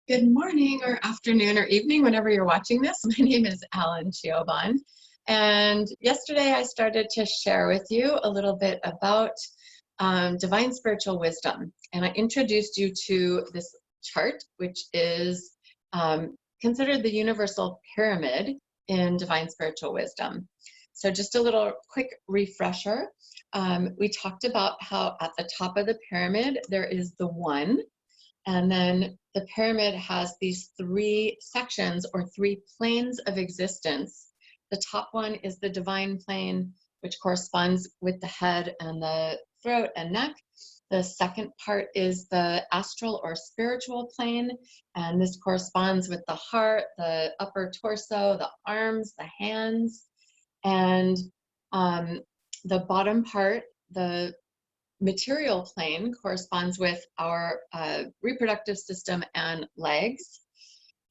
Good morning or afternoon or evening, whenever you're watching this. My name is Allyn Cioban. And yesterday I started to share with you a little bit about divine spiritual wisdom. And I introduced you to this chart, which is considered the universal pyramid in divine spiritual wisdom. So just a little quick refresher. We talked about how at the top of the pyramid, there is the one. And then the pyramid has these three sections or three planes of existence. The top one is the divine plane, which corresponds with the head and the throat and neck. The second part is the astral or spiritual plane, and this corresponds with the heart, the upper torso, the arms, the hands. And the bottom part, the material plane, corresponds with our reproductive system and legs.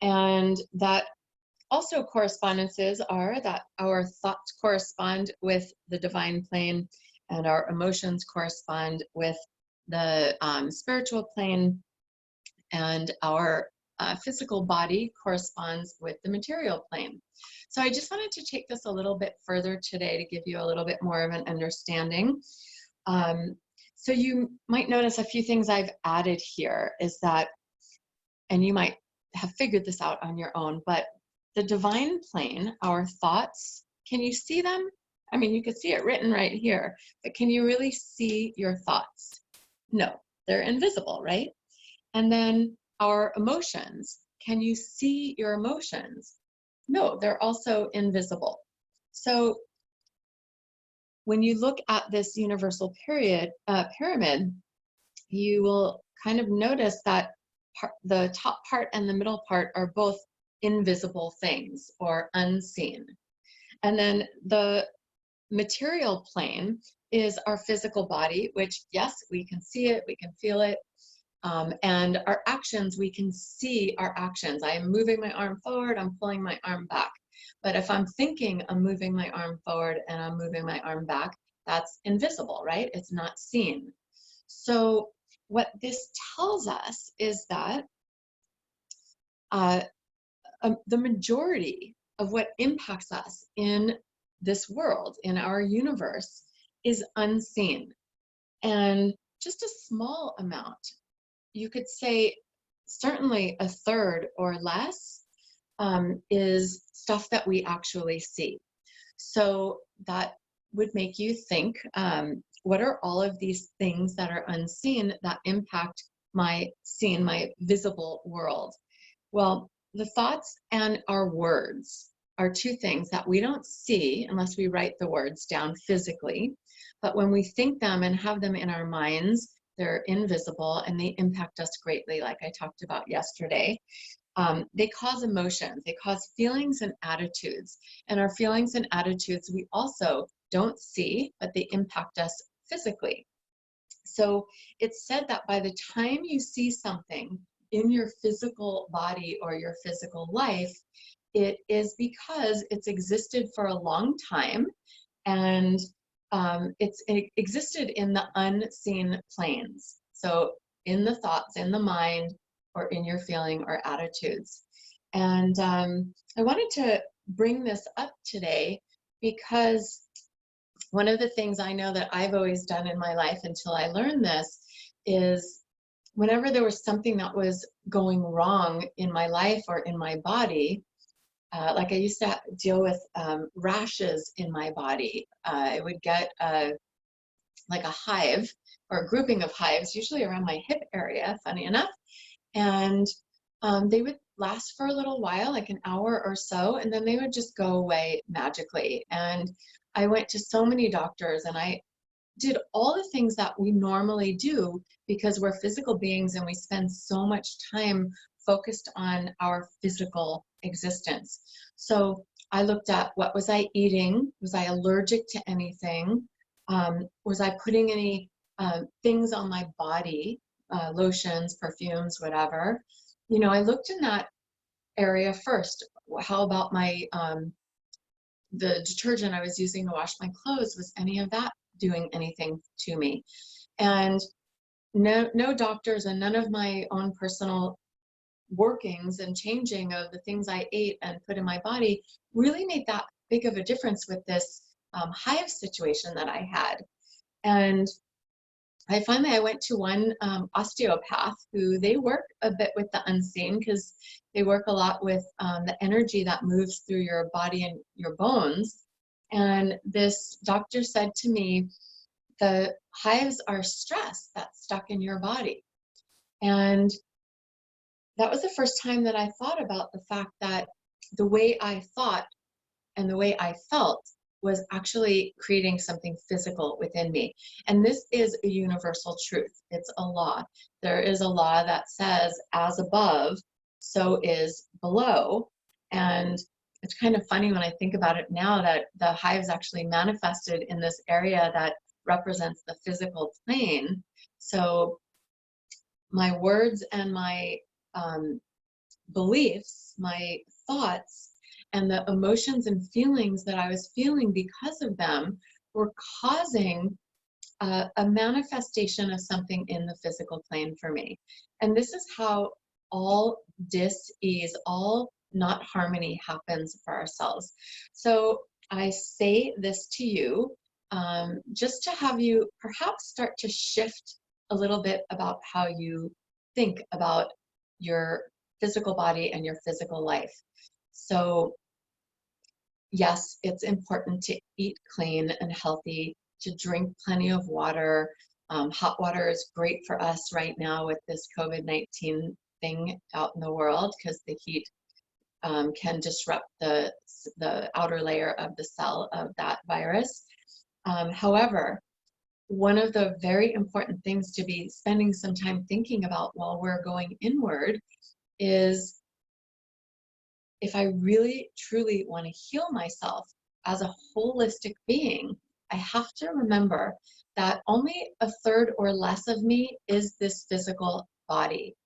And that also correspondences are that our thoughts correspond with the divine plane and our emotions correspond with the spiritual plane, and our physical body corresponds with the material plane. So I just wanted to take this a little bit further today to give you a little bit more of an understanding. So you might notice a few things I've added here is that, and you might have figured this out on your own, but the divine plane, our thoughts, can you see them? I mean, you could see it written right here, but can you really see your thoughts? No, they're invisible, right? And then our emotions, can you see your emotions? No, they're also invisible. So when you look at this universal pyramid, you will kind of notice that the top part and the middle part are both invisible things or unseen. And then the material plane is our physical body, which, yes, we can see it, we can feel it. And our actions, we can see our actions. I am moving my arm forward, I'm pulling my arm back. But if I'm thinking I'm moving my arm forward and I'm moving my arm back, that's invisible, right? It's not seen. So what this tells us is that the majority of what impacts us in this world, in our universe, is unseen. And just a small amount, you could say certainly a third or less, is stuff that we actually see. So that would make you think, what are all of these things that are unseen that impact my seen, my visible world? Well, the thoughts and our words are two things that we don't see unless we write the words down physically. But when we think them and have them in our minds, they're invisible and they impact us greatly, like I talked about yesterday. They cause emotions, they cause feelings and attitudes. And our feelings and attitudes we also don't see, but they impact us physically. So it's said that by the time you see something in your physical body or your physical life, it is because it's existed for a long time, and it existed in the unseen planes. So in the thoughts, in the mind, or in your feeling or attitudes. And I wanted to bring this up today because one of the things I know that I've always done in my life until I learned this is whenever there was something that was going wrong in my life or in my body, like I used to deal with rashes in my body. I would get like a hive or a grouping of hives, usually around my hip area, funny enough. And they would last for a little while, like an hour or so, and then they would just go away magically. And I went to so many doctors and I did all the things that we normally do because we're physical beings and we spend so much time focused on our physical existence. So I looked at what was I eating? Was I allergic to anything? Was I putting any things on my body? Lotions, perfumes, whatever. You know, I looked in that area first. How about my the detergent I was using to wash my clothes? Was any of that doing anything to me? And no doctors and none of my own personal workings and changing of the things I ate and put in my body really made that big of a difference with this hive situation that I had. And I went to one osteopath who they work a bit with the unseen, because they work a lot with the energy that moves through your body and your bones. And this doctor said to me, the hives are stress that's stuck in your body. And that was the first time that I thought about the fact that the way I thought and the way I felt was actually creating something physical within me. And this is a universal truth. It's a law. There is a law that says, as above, so is below. And it's kind of funny when I think about it now that the hives actually manifested in this area that represents the physical plane. So my words and my beliefs, my thoughts, and the emotions and feelings that I was feeling because of them were causing a manifestation of something in the physical plane for me. And this is how all dis-ease, all not harmony happens for ourselves. So I say this to you just to have you perhaps start to shift a little bit about how you think about your physical body and your physical life. So yes, it's important to eat clean and healthy, to drink plenty of water. Hot water is great for us right now with this COVID-19 thing out in the world, because the heat can disrupt the outer layer of the cell of that virus. However, one of the very important things to be spending some time thinking about while we're going inward is, if I really truly want to heal myself as a holistic being, I have to remember that only a third or less of me is this physical body.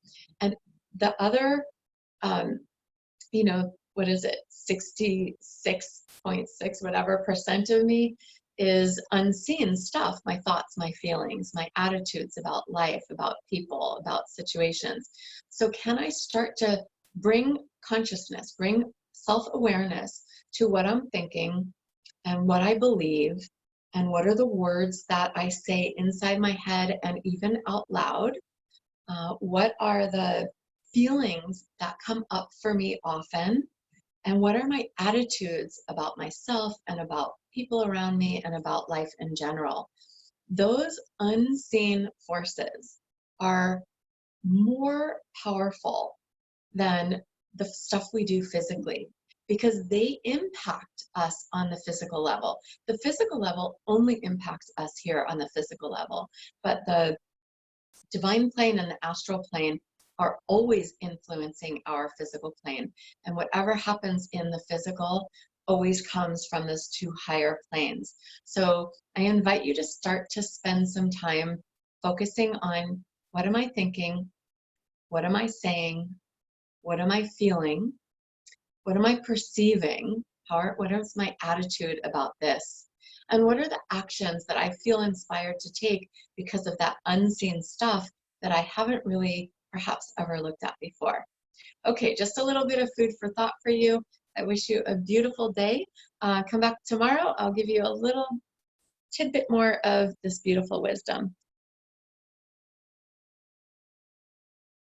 And the other, what is it, 66.6 whatever percent of me is unseen stuff, my thoughts, my feelings, my attitudes about life, about people, about situations. So can I start to bring consciousness, bring self-awareness to what I'm thinking and what I believe, and what are the words that I say inside my head and even out loud? What are the feelings that come up for me often? And what are my attitudes about myself and about people around me and about life in general? Those unseen forces are more powerful than the stuff we do physically, because they impact us on the physical level. The physical level only impacts us here on the physical level, but the divine plane and the astral plane are always influencing our physical plane. And whatever happens in the physical always comes from those two higher planes. So I invite you to start to spend some time focusing on, what am I thinking? What am I saying? What am I feeling? What am I perceiving? What is my attitude about this? And what are the actions that I feel inspired to take because of that unseen stuff that I haven't really perhaps ever looked at before? Okay, just a little bit of food for thought for you. I wish you a beautiful day. Come back tomorrow. I'll give you a little tidbit more of this beautiful wisdom.